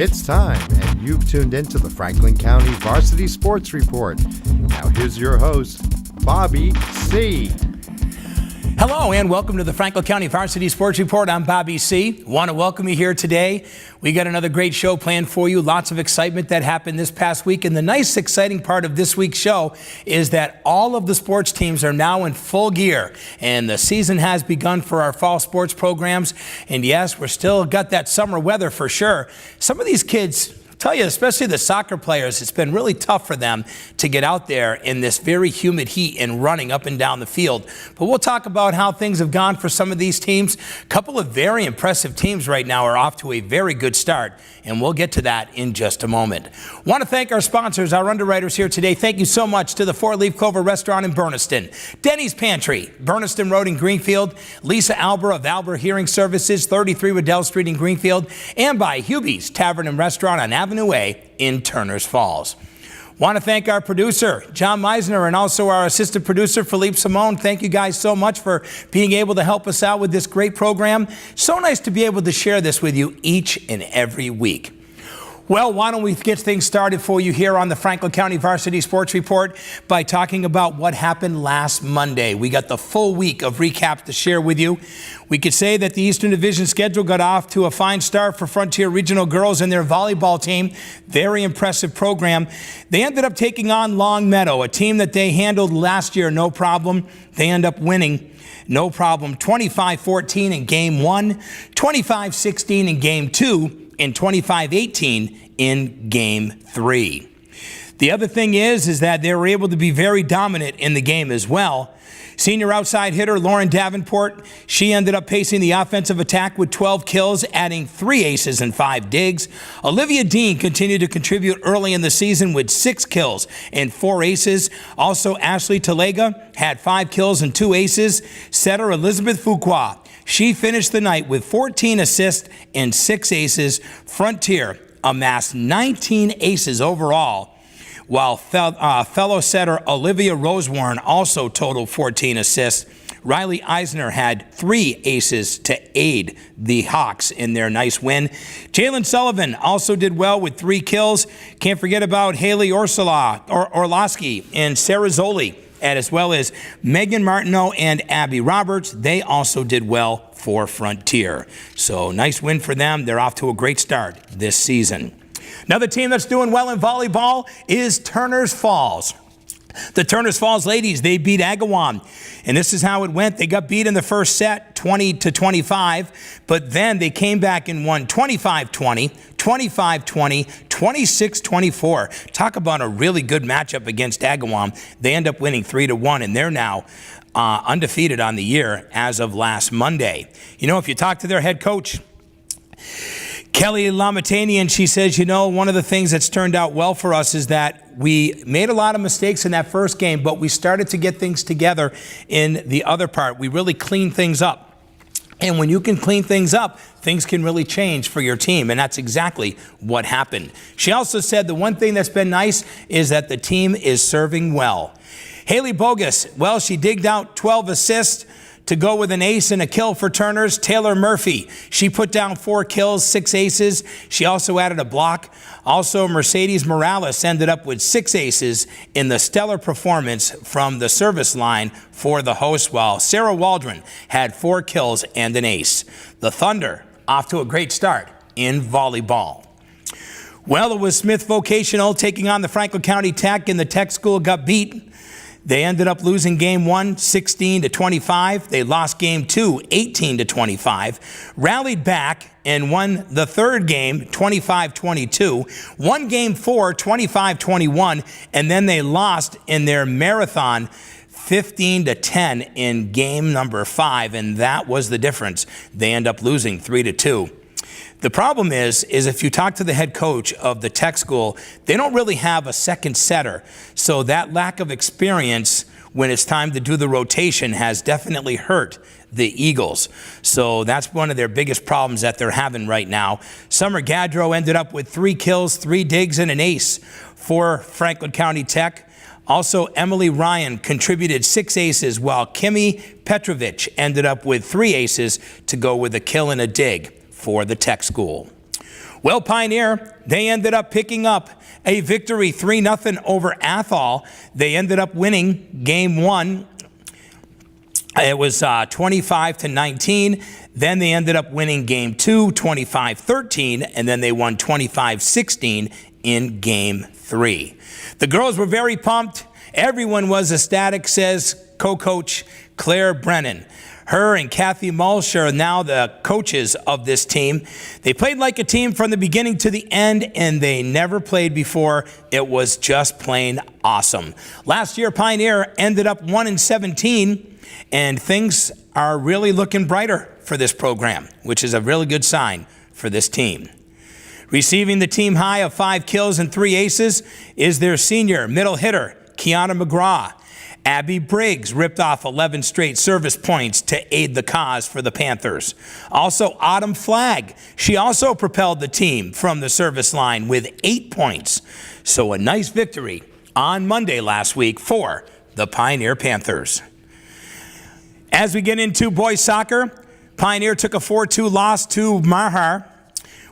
It's time, and you've tuned into the Franklin County Varsity Sports Report. Now here's your host, Bobby C. Hello and welcome to the Franklin County Varsity Sports Report. I'm Bobby C. Want to welcome you here today. We got another great show planned for you. Lots of excitement that happened this past week. And the nice, exciting part of this week's show is that all of the sports teams are now in full gear. And the season has begun for our fall sports programs. And yes, we're still got that summer weather for sure. Some of these kids, tell you, especially the soccer players, it's been really tough for them to get out there in this very humid heat and running up and down the field. But we'll talk about how things have gone for some of these teams. A couple of very impressive teams right now are off to a very good start, and we'll get to that in just a moment. Want to thank our sponsors, our underwriters here today. Thank you so much to the Four Leaf Clover Restaurant in Berniston, Denny's Pantry, Berniston Road in Greenfield, Lisa Alber of Alber Hearing Services, 33 Waddell Street in Greenfield, and by Hubie's Tavern and Restaurant on Avenue A in Turners Falls. Want to thank our producer, John Meisner, and also our assistant producer, Philippe Simone. Thank you guys so much for being able to help us out with this great program. So nice to be able to share this with you each and every week. Well, why don't we get things started for you here on the Franklin County Varsity Sports Report by talking about what happened last Monday. We got the full week of recap to share with you. We could say that the Eastern Division schedule got off to a fine start for Frontier Regional girls and their volleyball team. Very impressive program. They ended up taking on Long Meadow, a team that they handled last year, no problem. They end up winning, no problem, 25-14 in Game 1, 25-16 in Game 2, and 25-18 in Game 3. The other thing is that they were able to be very dominant in the game as well. Senior outside hitter Lauren Davenport, she ended up pacing the offensive attack with 12 kills, adding 3 aces and 5 digs. Olivia Dean continued to contribute early in the season with 6 kills and 4 aces. Also, Ashley Talega had 5 kills and 2 aces. Setter Elizabeth Fuqua, she finished the night with 14 assists and 6 aces. Frontier amassed 19 aces overall, while fellow setter Olivia Rosewarren also totaled 14 assists. Riley Eisner had 3 aces to aid the Hawks in their nice win. Jalen Sullivan also did well with 3 kills. Can't forget about Haley Orlowski and Sarah Zoli, and as well as Megan Martineau and Abby Roberts. They also did well for Frontier. So nice win for them. They're off to a great start this season. Another team that's doing well in volleyball is Turners Falls. The Turners Falls ladies, they beat Agawam. And this is how it went. They got beat in the first set, 20-25, but then they came back and won 25-20, 25-20, 26-24. Talk about a really good matchup against Agawam. They end up winning 3-1, and they're now undefeated on the year as of last Monday. You know, if you talk to their head coach, Kelly Lamatanian, she says, you know, one of the things that's turned out well for us is that we made a lot of mistakes in that first game, but we started to get things together in the other part. We really cleaned things up. And when you can clean things up, things can really change for your team, and that's exactly what happened. She also said the one thing that's been nice is that the team is serving well. Haley Bogus, well, she digged out 12 assists to go with an ace and a kill for Turners. Taylor Murphy, she put down 4 kills, 6 aces. She also added a block. Also, Mercedes Morales ended up with 6 aces in the stellar performance from the service line for the host, while Sarah Waldron had 4 kills and an ace. The Thunder off to a great start in volleyball. Well, it was Smith Vocational taking on the Franklin County Tech, and the Tech school got beat. They ended up losing Game 1, 16-25. They lost Game 2, 18-25. Rallied back and won the third game, 25-22. Won Game 4, 25-21. And then they lost in their marathon, 15-10 in game number 5. And that was the difference. They end up losing 3-2. The problem is if you talk to the head coach of the Tech school, they don't really have a second setter. So that lack of experience when it's time to do the rotation has definitely hurt the Eagles. So that's one of their biggest problems that they're having right now. Summer Gaudreau ended up with 3 kills, 3 digs, and an ace for Franklin County Tech. Also, Emily Ryan contributed 6 aces, while Kimmy Petrovich ended up with 3 aces to go with a kill and a dig for the Tech school. Well, Pioneer, they ended up picking up a victory 3-0 over Athol. They ended up winning game 1. It was 25-19. Then they ended up winning game 2, 25-13, and then they won 25-16 in game 3. The girls were very pumped. Everyone was ecstatic, says co-coach Claire Brennan. Her and Kathy Mulch are now the coaches of this team. They played like a team from the beginning to the end, and they never played before. It was just plain awesome. Last year, Pioneer ended up 1-17, and things are really looking brighter for this program, which is a really good sign for this team. Receiving the team high of 5 kills and 3 aces is their senior middle hitter, Kiana McGraw. Abby Briggs ripped off 11 straight service points to aid the cause for the Panthers. Also, Autumn Flagg. She also propelled the team from the service line with 8 points. So a nice victory on Monday last week for the Pioneer Panthers. As we get into boys soccer, Pioneer took a 4-2 loss to Mahar.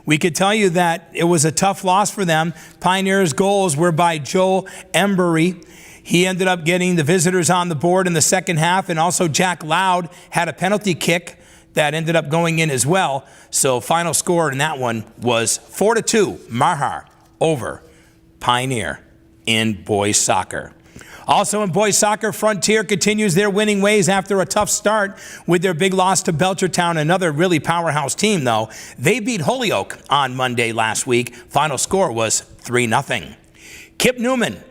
We could tell you that it was a tough loss for them. Pioneer's goals were by Joel Embury. He ended up getting the visitors on the board in the second half, and also Jack Loud had a penalty kick that ended up going in as well. So final score in that one was 4-2, Mahar over Pioneer in boys soccer. Also in boys soccer, Frontier continues their winning ways after a tough start with their big loss to Belchertown, another really powerhouse team though. They beat Holyoke on Monday last week. Final score was 3-0. Kip Newman,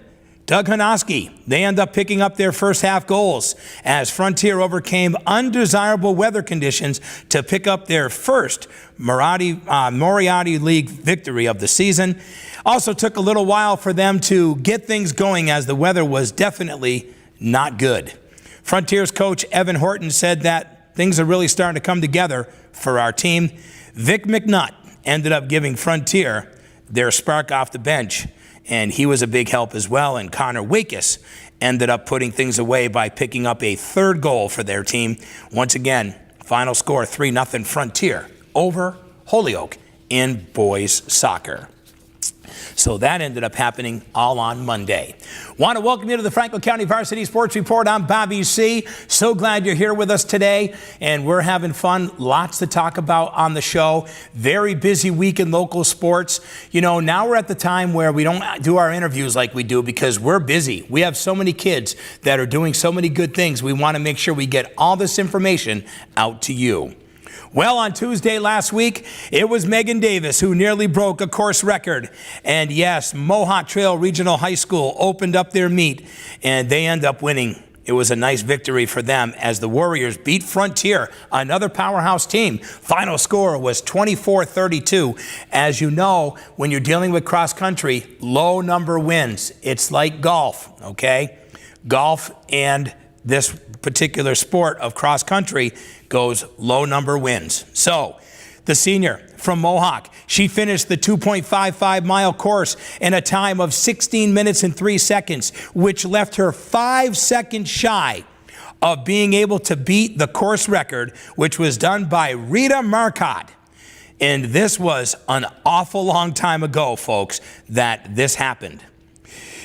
Doug Hanoski, they end up picking up their first half goals as Frontier overcame undesirable weather conditions to pick up their first Moriarty League victory of the season. Also took a little while for them to get things going as the weather was definitely not good. Frontier's coach Evan Horton said that things are really starting to come together for our team. Vic McNutt ended up giving Frontier their spark off the bench, and he was a big help as well. And Connor Wakis ended up putting things away by picking up a third goal for their team. Once again, final score 3-0 Frontier over Holyoke in boys soccer. So that ended up happening all on Monday. Want to welcome you to the Franklin County Varsity Sports Report. I'm Bobby C. So glad you're here with us today, and we're having fun. Lots to talk about on the show. Very busy week in local sports. You know, now we're at the time where we don't do our interviews like we do because we're busy. We have so many kids that are doing so many good things. We want to make sure we get all this information out to you. Well, on Tuesday last week, it was Megan Davis who nearly broke a course record. And yes, Mohawk Trail Regional High School opened up their meet, and they end up winning. It was a nice victory for them as the Warriors beat Frontier, another powerhouse team. Final score was 24-32. As you know, when you're dealing with cross country, low number wins. It's like golf, okay? Golf and this particular sport of cross country goes low number wins. So the senior from Mohawk, she finished the 2.55 mile course in a time of 16 minutes and 3 seconds, which left her 5 seconds shy of being able to beat the course record, which was done by Rita Marcotte. And this was an awful long time ago, folks, that this happened.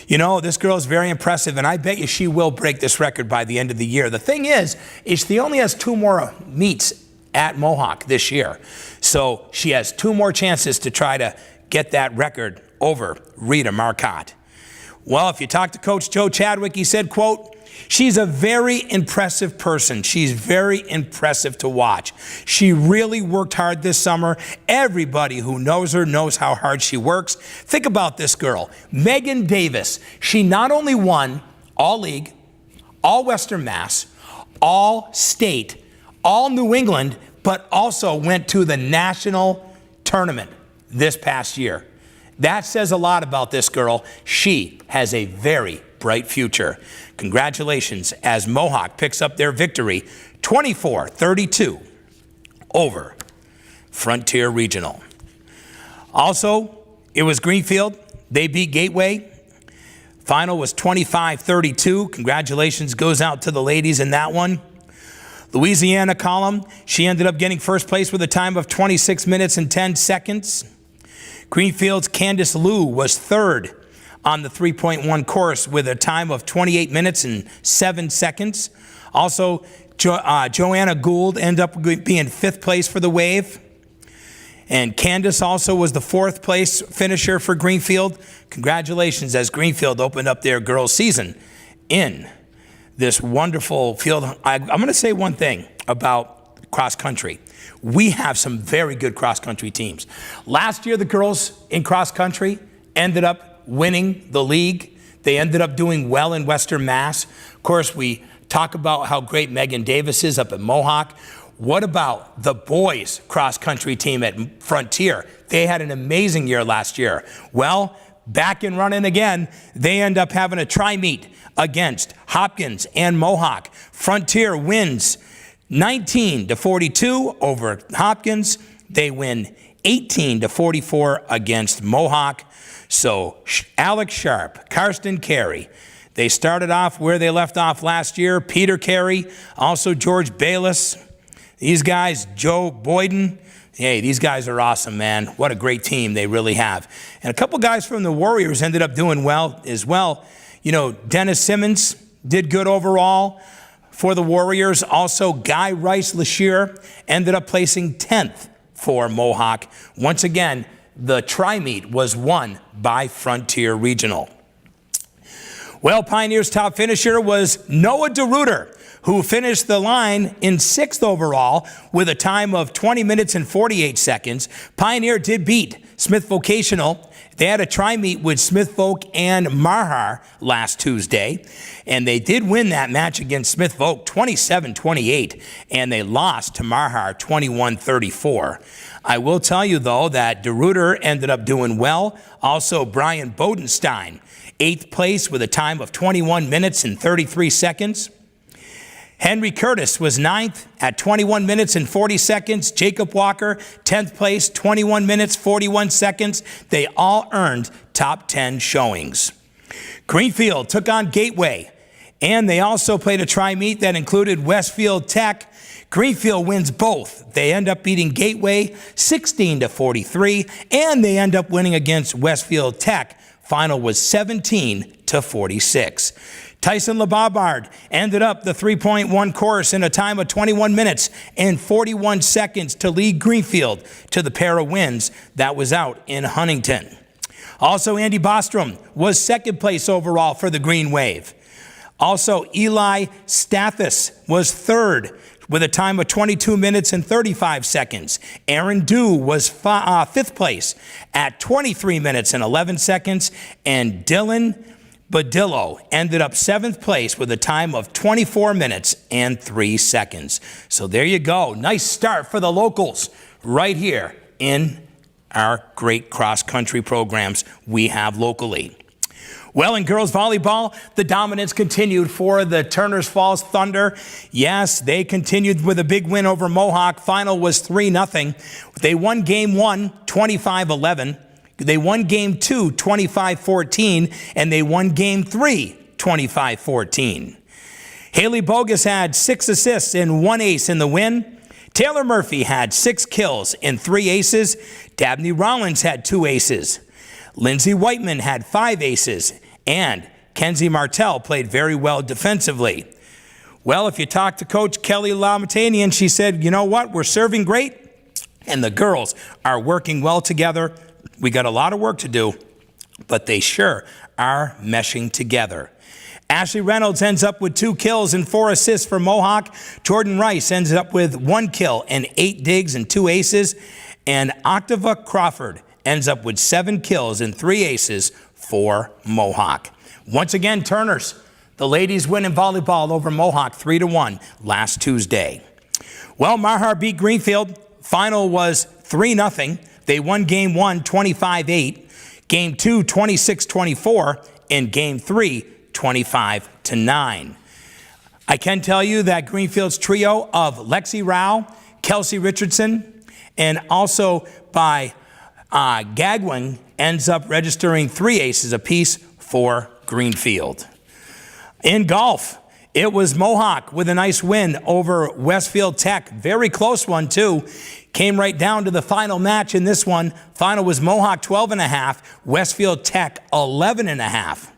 You know, this girl is very impressive, and I bet you she will break this record by the end of the year. The thing is she only has 2 more meets at Mohawk this year. So she has 2 more chances to try to get that record over Rita Marcotte. Well, if you talk to Coach Joe Chadwick, he said, quote, "She's a very impressive person. She's very impressive to watch. She really worked hard this summer. Everybody who knows her knows how hard she works." Think about this girl, Megan Davis. She not only won all league, all Western Mass, all state, all New England, but also went to the national tournament this past year. That says a lot about this girl. She has a very bright future. Congratulations as Mohawk picks up their victory 24-32 over Frontier Regional. Also, it was Greenfield. They beat Gateway. Final was 25-32. Congratulations goes out to the ladies in that one. Louisiana Column, she ended up getting first place with a time of 26 minutes and 10 seconds. Greenfield's Candace Liu was third on the 3.1 course with a time of 28 minutes and 7 seconds. Also, Joanna Gould ended up being fifth place for the wave. And Candace also was the fourth place finisher for Greenfield. Congratulations, as Greenfield opened up their girls' season in this wonderful field. I'm going to say one thing about cross country. We have some very good cross country teams. Last year, the girls in cross country ended up winning the league. They ended up doing well in Western Mass. Of course, we talk about how great Megan Davis is up at Mohawk. What about the boys cross country team at Frontier? They had an amazing year last year. Well, back and running again, they end up having a tri-meet against Hopkins and Mohawk. Frontier wins 19-42 over Hopkins. They win 18-44 against Mohawk. So Alex Sharp, Karsten Carey, they started off where they left off last year. Peter Carey, also George Bayless. These guys, Joe Boyden, hey, these guys are awesome, man. What a great team they really have. And a couple guys from the Warriors ended up doing well as well. You know, Dennis Simmons did good overall for the Warriors. Also, Guy Rice-Lashire ended up placing 10th for Mohawk. Once again, the tri-meet was won by Frontier Regional. Well, Pioneer's top finisher was Noah DeRuiter, who finished the line in 6th overall with a time of 20 minutes and 48 seconds. Pioneer did beat Smith Vocational. They had a tri-meet with Smith Voc and Marhar last Tuesday, and they did win that match against Smith Voc 27-28, and they lost to Marhar 21-34. I will tell you, though, that DeRuiter ended up doing well. Also, Brian Bodenstein, 8th place with a time of 21 minutes and 33 seconds. Henry Curtis was 9th at 21 minutes and 40 seconds. Jacob Walker, 10th place, 21 minutes, 41 seconds. They all earned top 10 showings. Greenfield took on Gateway, and they also played a tri-meet that included Westfield Tech. Greenfield wins both. They end up beating Gateway 16-43, and they end up winning against Westfield Tech. Final was 17-46. Tyson LeBarbard ended up the 3.1 course in a time of 21 minutes and 41 seconds to lead Greenfield to the pair of wins that was out in Huntington. Also, Andy Bostrom was 2nd place overall for the Green Wave. Also, Eli Stathis was 3rd with a time of 22 minutes and 35 seconds. Aaron Dew was 5th place at 23 minutes and 11 seconds. And Dylan Badillo ended up 7th place with a time of 24 minutes and 3 seconds. So there you go. Nice start for the locals right here in our great cross-country programs we have locally. Well, in girls volleyball, the dominance continued for the Turners Falls Thunder. Yes, they continued with a big win over Mohawk. Final was 3-0. They won game 1, 25-11. They won game 2, 25-14, and they won game 3, 25-14. Haley Bogus had 6 assists and 1 ace in the win. Taylor Murphy had 6 kills and 3 aces. Dabney Rollins had 2 aces. Lindsay Whiteman had 5 aces, and Kenzie Martell played very well defensively. Well, if you talk to Coach Kelly Lamatanian, she said, you know what, we're serving great, and the girls are working well together. We got a lot of work to do, but they sure are meshing together. Ashley Reynolds ends up with 2 kills and 4 assists for Mohawk. Jordan Rice ends up with 1 kill and 8 digs and 2 aces. And Octava Crawford ends up with 7 kills and 3 aces for Mohawk. Once again, Turners, the ladies win in volleyball over Mohawk 3-1 last Tuesday. Well, Marhar beat Greenfield. Final was 3-0. They won game 1, 25-8, game 2, 26-24, and game 3, 25-9. I can tell you that Greenfield's trio of Lexi Rao, Kelsey Richardson, and also by Gagwin ends up registering 3 aces apiece for Greenfield. In golf, It was Mohawk with a nice win over Westfield Tech. Very close one, too. Came right down to the final match in this one. Final was Mohawk 12.5, Westfield Tech 11.5.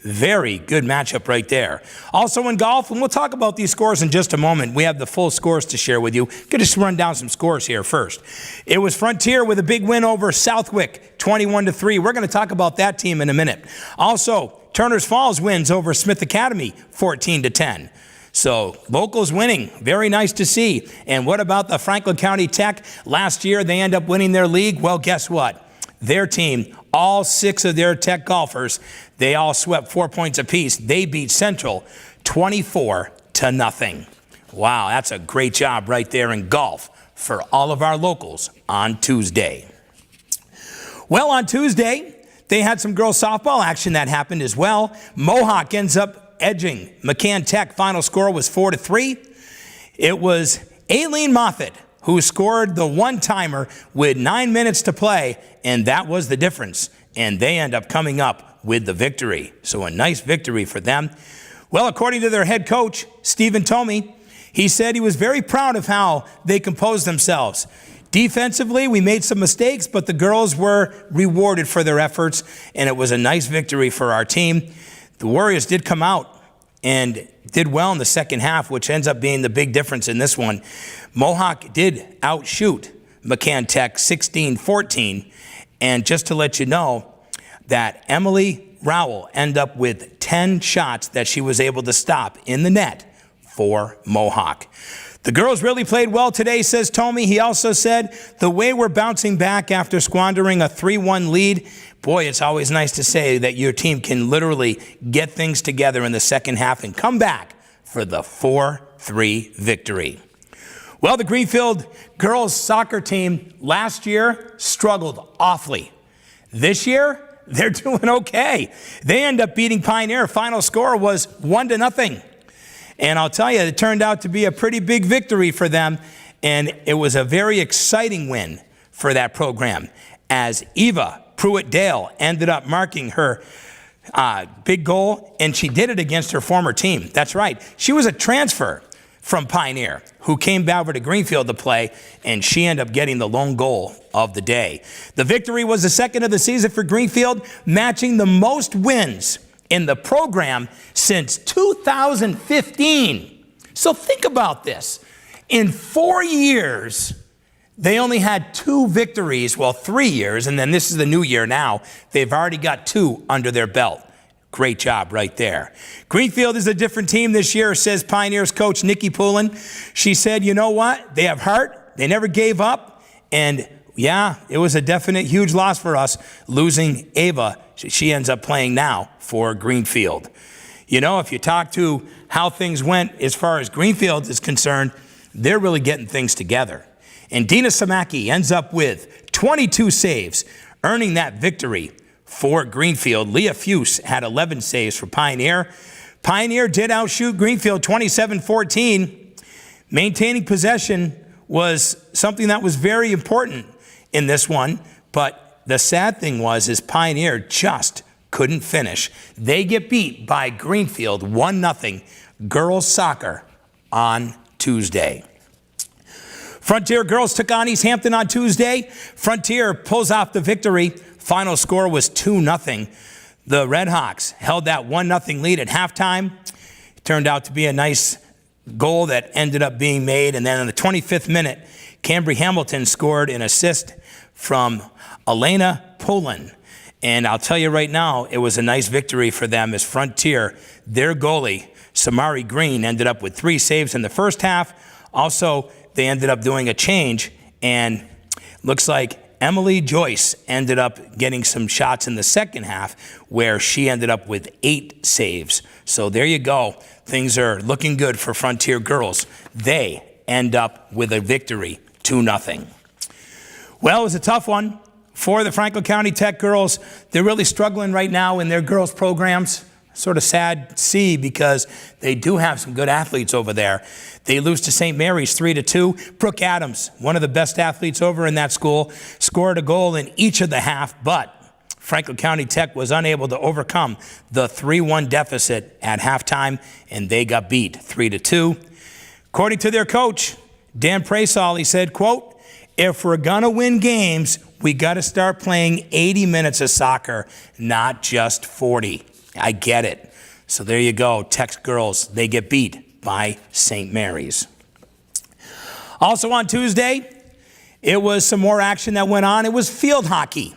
Very good matchup right there. Also in golf, and we'll talk about these scores in just a moment. We have the full scores to share with you. Could just run down some scores here first. It was Frontier with a big win over Southwick, 21-3. We're going to talk about that team in a minute. Also, Turner's Falls wins over Smith Academy, 14-10. So locals winning, very nice to see. And what about the Franklin County Tech? Last year they end up winning their league. Well, guess what? Their team, all 6 of their Tech golfers, they all swept 4 points apiece. They beat Central 24-0. Wow, that's a great job right there in golf for all of our locals on Tuesday. Well, on Tuesday, they had some girls softball action that happened as well. Mohawk ends up edging McCann Tech. Final score was 4-3. It was Aileen Moffitt who scored the one-timer with 9 minutes to play, and that was the difference. And they end up coming up with the victory. So a nice victory for them. Well, according to their head coach, Stephen Tomey, he said he was very proud of how they composed themselves. Defensively, we made some mistakes, but the girls were rewarded for their efforts, and it was a nice victory for our team. The Warriors did come out and did well in the second half, which ends up being the big difference in this one. Mohawk did outshoot McCann Tech 16-14. And just to let you know that Emily Rowell ended up with 10 shots that she was able to stop in the net for Mohawk. The girls really played well today, says Tomey. He also said, the way we're bouncing back after squandering a 3-1 lead, boy, it's always nice to say that your team can literally get things together in the second half and come back for the 4-3 victory. Well, the Greenfield girls soccer team last year struggled awfully. This year, they're doing okay. They end up beating Pioneer. Final score was 1-0. And I'll tell you, it turned out to be a pretty big victory for them, and it was a very exciting win for that program, as Eva Pruitt-Dale ended up marking her big goal, and she did it against her former team. That's right. She was a transfer from Pioneer who came back over to Greenfield to play, and she ended up getting the lone goal of the day. The victory was the second of the season for Greenfield, matching the most wins in the program since 2015. So think about this. In 4 years, they only had 2 victories, well, 3 years, and then this is the new year now. They've already got 2 under their belt. Great job right there. Greenfield is a different team this year, says Pioneers coach Nikki Poulin. She said, you know what? They have heart. They never gave up. And yeah, it was a definite huge loss for us losing Ava. She ends up playing now for Greenfield. You know, if you talk to how things went as far as Greenfield is concerned, they're really getting things together. And Dina Samaki ends up with 22 saves, earning that victory for Greenfield. Leah Fuse had 11 saves for Pioneer. Pioneer did outshoot Greenfield 27-14. Maintaining possession was something that was very important in this one, but the sad thing is Pioneer just couldn't finish. They get beat by Greenfield 1-0 girls soccer on Tuesday. Frontier girls took on East Hampton on Tuesday. Frontier pulls off the victory. Final score was 2-0. The Redhawks held that 1-0 lead at halftime. It turned out to be a nice goal that ended up being made. And then in the 25th minute, Cambry Hamilton scored an assist from Elena Poulin. And I'll tell you right now, it was a nice victory for them as Frontier, their goalie, Samari Green, ended up with 3 saves in the first half. Also, they ended up doing a change, and looks like Emily Joyce ended up getting some shots in the second half where she ended up with 8 saves. So there you go. Things are looking good for Frontier girls. They end up with a victory, 2-0. Well, it was a tough one for the Franklin County Tech girls. They're really struggling right now in their girls programs. Sort of sad to see because they do have some good athletes over there. They lose to St. Mary's 3-2. Brooke Adams, one of the best athletes over in that school, scored a goal in each of the half, but Franklin County Tech was unable to overcome the 3-1 deficit at halftime, and they got beat 3-2. According to their coach, Dan Praysall, he said, quote, "If we're going to win games, we got to start playing 80 minutes of soccer, not just 40. I get it. So there you go. Tech girls, they get beat by St. Mary's. Also on Tuesday, it was some more action that went on. It was field hockey.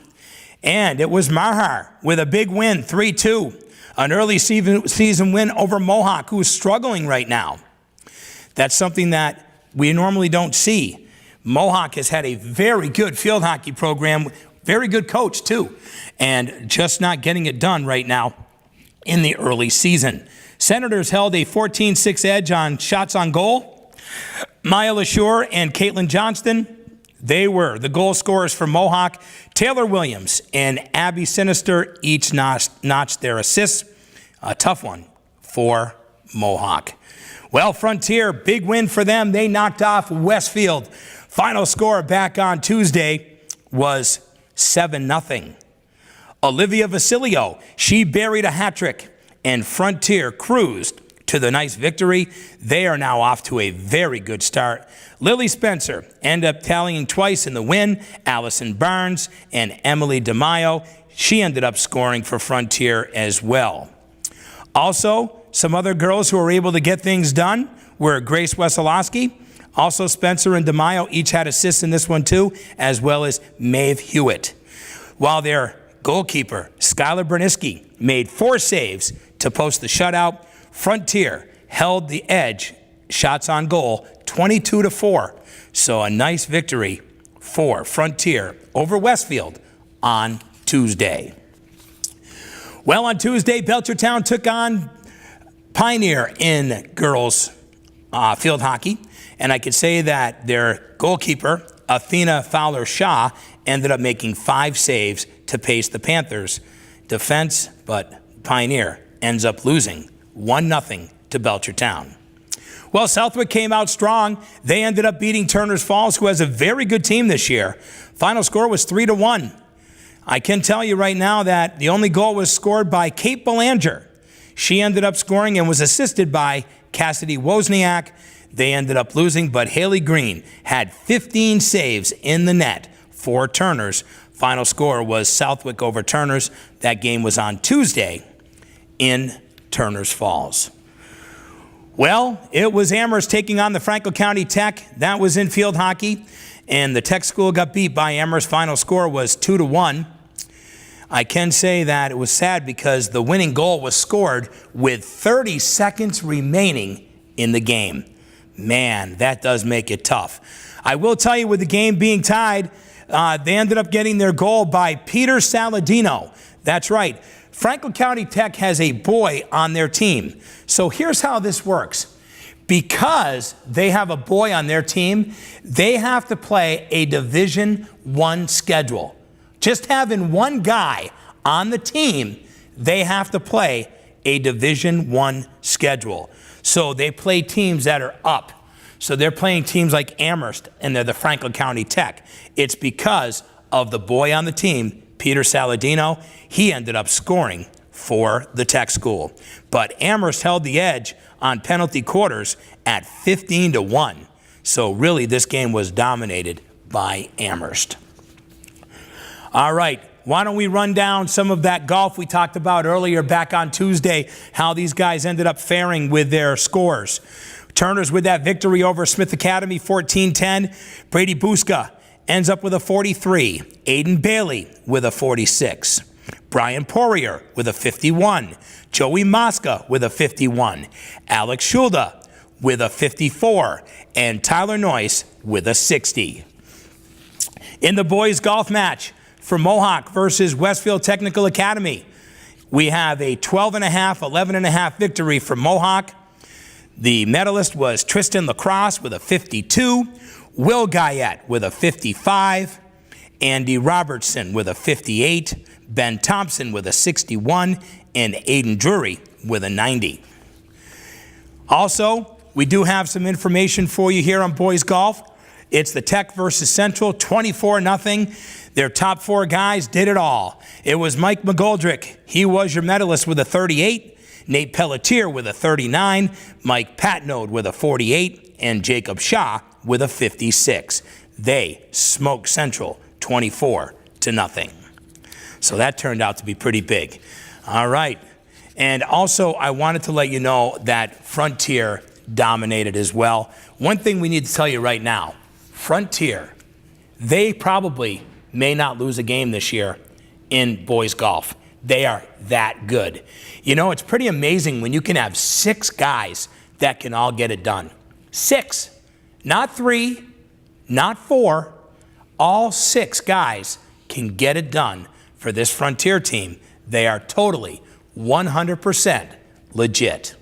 And it was Mahar with a big win, 3-2. An early season win over Mohawk, who is struggling right now. That's something that we normally don't see. Mohawk has had a very good field hockey program, very good coach too, and just not getting it done right now in the early season. Senators held a 14-6 edge on shots on goal. Maya LaSure and Caitlin Johnston, they were the goal scorers for Mohawk. Taylor Williams and Abby Sinister each notched their assists. A tough one for Mohawk. Well, Frontier, big win for them. They knocked off Westfield. Final score back on Tuesday was 7-0. Olivia Vasilio, she buried a hat trick, and Frontier cruised to the nice victory. They are now off to a very good start. Lily Spencer ended up tallying twice in the win. Allison Barnes and Emily DeMaio, she ended up scoring for Frontier as well. Also, some other girls who were able to get things done were Grace Wesolowski. Also, Spencer and DeMaio each had assists in this one too, as well as Maeve Hewitt. While their goalkeeper, Skylar Berniski, made 4 saves to post the shutout, Frontier held the edge, shots on goal, 22-4. So a nice victory for Frontier over Westfield on Tuesday. Well, on Tuesday, Belchertown took on Pioneer in girls field hockey. And I could say that their goalkeeper, Athena Fowler-Shaw, ended up making 5 saves to pace the Panthers' defense, but Pioneer ends up losing 1-0 to Belchertown. Well, Southwick came out strong. They ended up beating Turner's Falls, who has a very good team this year. Final score was 3-1. I can tell you right now that the only goal was scored by Kate Belanger. She ended up scoring and was assisted by Cassidy Wozniak. They ended up losing, but Haley Green had 15 saves in the net for Turner's. Final score was Southwick over Turner's. That game was on Tuesday in Turner's Falls. Well, it was Amherst taking on the Franklin County Tech. That was in field hockey, and the Tech school got beat by Amherst. Final score was 2-1. I can say that it was sad because the winning goal was scored with 30 seconds remaining in the game. Man, that does make it tough. I will tell you, with the game being tied, they ended up getting their goal by Peter Saladino. That's right. Franklin County Tech has a boy on their team. So here's how this works. Because they have a boy on their team, they have to play a Division I schedule. Just having one guy on the team, they have to play a Division I schedule. So they play teams that are up. So they're playing teams like Amherst, and they're the Franklin County Tech. It's because of the boy on the team, Peter Saladino. He ended up scoring for the Tech school. But Amherst held the edge on penalty quarters at 15-1. So really, this game was dominated by Amherst. All right, why don't we run down some of that golf we talked about earlier back on Tuesday, how these guys ended up faring with their scores. Turner's with that victory over Smith Academy, 14-10. Brady Buska ends up with a 43. Aiden Bailey with a 46. Brian Poirier with a 51. Joey Mosca with a 51. Alex Schulda with a 54. And Tyler Noyce with a 60. In the boys' golf match for Mohawk versus Westfield Technical Academy, we have a 12.5, 11.5 victory for Mohawk. The medalist was Tristan Lacrosse with a 52, Will Guyette with a 55, Andy Robertson with a 58, Ben Thompson with a 61, and Aiden Drury with a 90. Also, we do have some information for you here on boys golf. It's the Tech versus Central, 24-0. Their top 4 guys did it all. It was Mike McGoldrick. He was your medalist with a 38. Nate Pelletier with a 39. Mike Patnode with a 48. And Jacob Shaw with a 56. They smoked Central 24-0. So that turned out to be pretty big. All right. And also, I wanted to let you know that Frontier dominated as well. One thing we need to tell you right now, Frontier, they probably may not lose a game this year in boys golf. They are that good. You know, it's pretty amazing when you can have 6 guys that can all get it done. 6, not 3, not 4. All 6 guys can get it done for this Frontier team. They are totally 100% legit.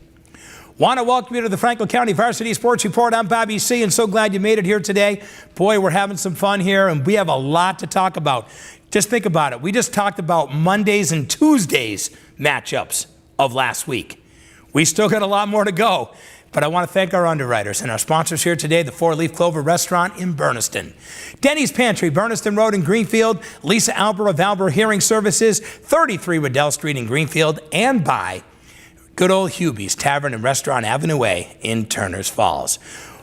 Want to welcome you to the Franklin County Varsity Sports Report. I'm Bobby C., and so glad you made it here today. Boy, we're having some fun here, and we have a lot to talk about. Just think about it. We just talked about Mondays and Tuesdays matchups of last week. We still got a lot more to go, but I want to thank our underwriters and our sponsors here today, the 4-Leaf Clover Restaurant in Berniston, Denny's Pantry, Berniston Road in Greenfield, Lisa Albert of Albert Hearing Services, 33 Riddell Street in Greenfield, and by good old Hubie's Tavern and Restaurant Avenue A in Turners Falls.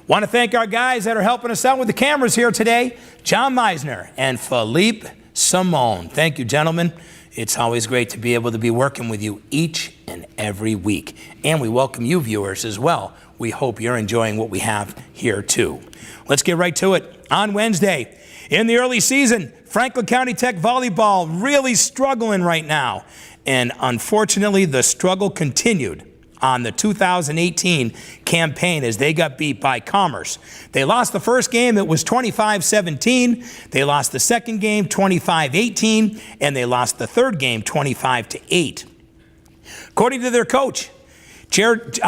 Want to thank our guys that are helping us out with the cameras here today, John Meisner and Philippe Simone. Thank you, gentlemen. It's always great to be able to be working with you each and every week. And we welcome you viewers as well. We hope you're enjoying what we have here too. Let's get right to it. On Wednesday, in the early season, Franklin County Tech Volleyball really struggling right now. And unfortunately, the struggle continued on the 2018 campaign as they got beat by Commerce. They lost the first game, it was 25-17. They lost the second game, 25-18. And they lost the third game, 25-8. According to their coach, Jade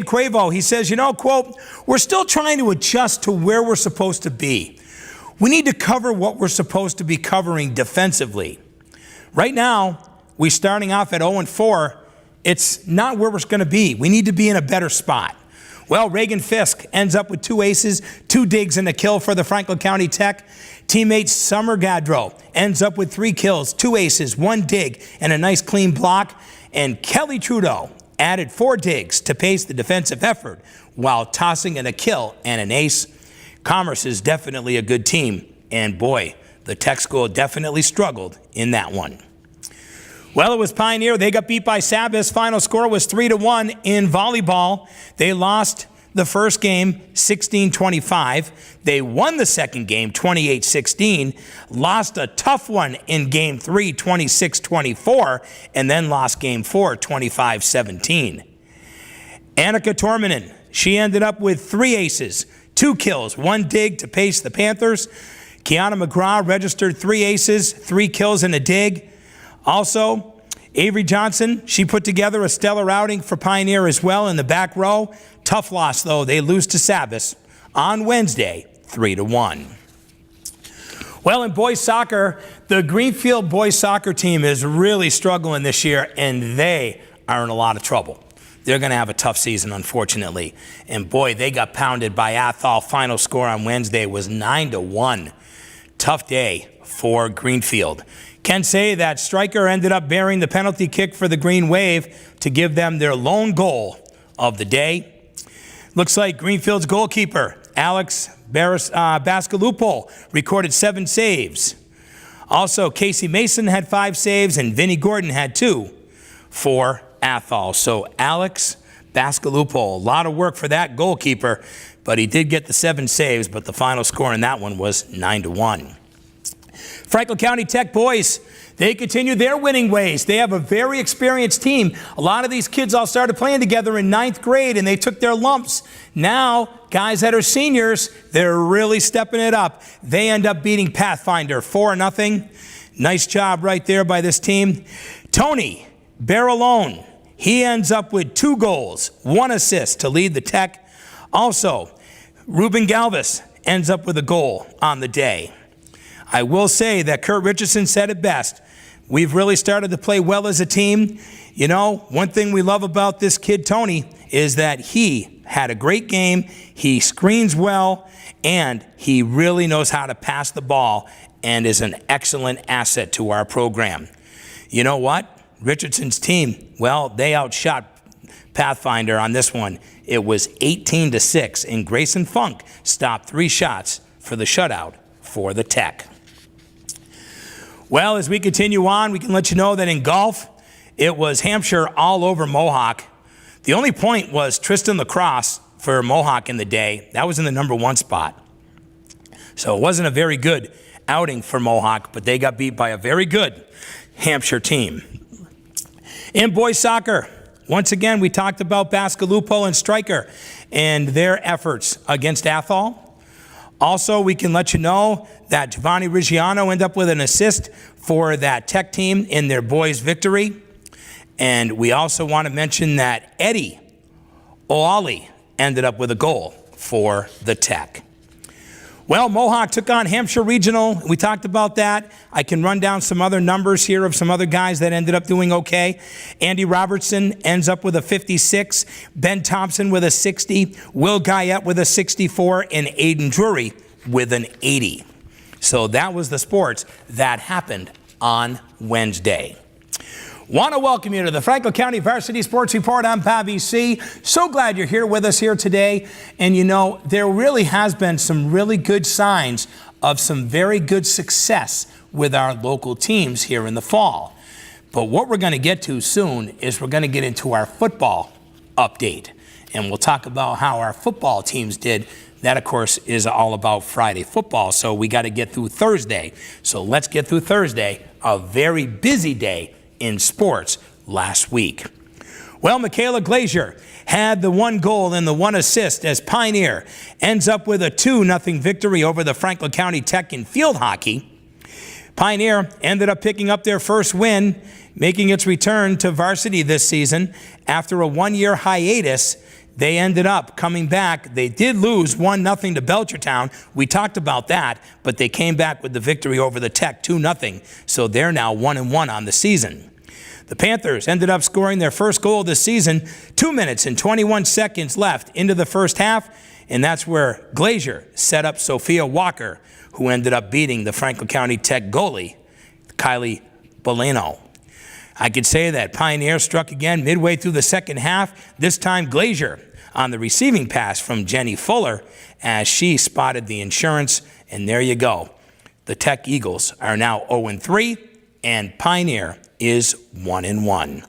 Quavo, he says, you know, quote, we're still trying to adjust to where we're supposed to be. We need to cover what we're supposed to be covering defensively. Right now, we're starting off at 0-4. It's not where we're going to be. We need to be in a better spot. Well, Reagan Fisk ends up with 2 aces, 2 digs, and a kill for the Franklin County Tech. Teammate Summer Gadro ends up with 3 kills, 2 aces, 1 dig, and a nice clean block. And Kelly Trudeau added 4 digs to pace the defensive effort while tossing in a kill and an ace. Commerce is definitely a good team. And boy, the Tech school definitely struggled in that one. Well, it was Pioneer. They got beat by Sabas. Final score was 3-1 in volleyball. They lost the first game 16-25. They won the second game 28-16. Lost a tough one in game 3 26-24, and then lost game 4 25-17. Annika Torminen, she ended up with 3 aces, 2 kills, 1 dig to pace the Panthers. Kiana McGraw registered 3 aces, 3 kills, and a dig. Also, Avery Johnson, she put together a stellar outing for Pioneer as well in the back row. Tough loss, though. They lose to Sabas on Wednesday, 3-1. Well, in boys soccer, the Greenfield boys soccer team is really struggling this year, and they are in a lot of trouble. They're going to have a tough season, unfortunately. And boy, they got pounded by Athol. Final score on Wednesday was 9-1. Tough day for Greenfield. Can say that Stryker ended up bearing the penalty kick for the Green Wave to give them their lone goal of the day. Looks like Greenfield's goalkeeper, Alex Bascalupo, recorded 7 saves. Also, Casey Mason had 5 saves, and Vinnie Gordon had 2 for Athol. So Alex Bascalupo, a lot of work for that goalkeeper, but he did get the 7 saves, but the final score in that one was 9-1. Franklin County Tech boys, they continue their winning ways. They have a very experienced team. A lot of these kids all started playing together in 9th grade, and they took their lumps. Now, guys that are seniors, they're really stepping it up. They end up beating Pathfinder 4-0. Nice job right there by this team. Tony Barralone, he ends up with 2 goals, 1 assist to lead the Tech. Also, Ruben Galvis ends up with a goal on the day. I will say that Kurt Richardson said it best. We've really started to play well as a team. You know, one thing we love about this kid, Tony, is that he had a great game. He screens well, and he really knows how to pass the ball and is an excellent asset to our program. You know what? Richardson's team, well, they outshot Pathfinder on this one. It was 18-6, and Grayson Funk stopped 3 shots for the shutout for the Tech. Well, as we continue on, we can let you know that in golf, it was Hampshire all over Mohawk. The only point was Tristan Lacrosse for Mohawk in the day. That was in the number 1 spot. So it wasn't a very good outing for Mohawk, but they got beat by a very good Hampshire team. In boys soccer, once again, we talked about Bascalupo and Stryker and their efforts against Athol. Also, we can let you know that Giovanni Reggiano ended up with an assist for that Tech team in their boys' victory. And we also want to mention that Eddie Oali ended up with a goal for the Tech. Well, Mohawk took on Hampshire Regional. We talked about that. I can run down some other numbers here of some other guys that ended up doing okay. Andy Robertson ends up with a 56. Ben Thompson with a 60. Will Guyette with a 64. And Aiden Drury with an 80. So that was the sports that happened on Wednesday. Want to welcome you to the Franklin County Varsity Sports Report. I'm Bobby C. So glad you're here with us here today. And you know, there really has been some really good signs of some very good success with our local teams here in the fall. But what we're going to get to soon is we're going to get into our football update. And we'll talk about how our football teams did. That, of course, is all about Friday football. So we got to get through Thursday. So let's get through Thursday, a very busy day in sports last week. Well, Michaela Glazier had the 1 goal and the 1 assist as Pioneer ends up with a 2-0 victory over the Franklin County Tech in field hockey. Pioneer ended up picking up their first win, making its return to varsity this season. After a 1-year hiatus, they ended up coming back. They did lose 1-0 to Belchertown. We talked about that, but they came back with the victory over the Tech 2-0. So they're now 1-1 on the season. The Panthers ended up scoring their first goal this season, 2 minutes and 21 seconds left into the first half, and that's where Glazier set up Sophia Walker, who ended up beating the Franklin County Tech goalie, Kylie Boleno. I could say that Pioneer struck again midway through the second half, this time Glazier on the receiving pass from Jenny Fuller as she spotted the insurance, and there you go. The Tech Eagles are now 0-3, and Pioneer is 1-1.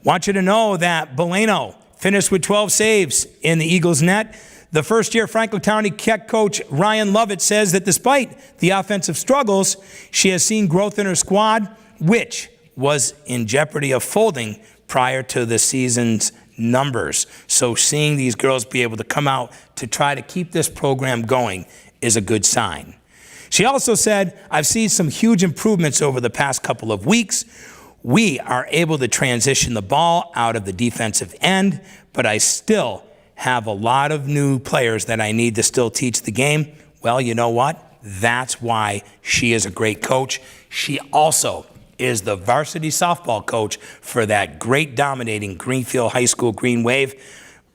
Want you to know that Boleno finished with 12 saves in the Eagles' net. The first-year Franklin County Tech coach Ryan Lovett says that despite the offensive struggles, she has seen growth in her squad, which was in jeopardy of folding prior to the season's numbers. So seeing these girls be able to come out to try to keep this program going is a good sign. She also said, I've seen some huge improvements over the past couple of weeks. We are able to transition the ball out of the defensive end, but I still have a lot of new players that I need to still teach the game. Well, you know what? That's why she is a great coach. She also is the varsity softball coach for that great dominating Greenfield High School Green Wave.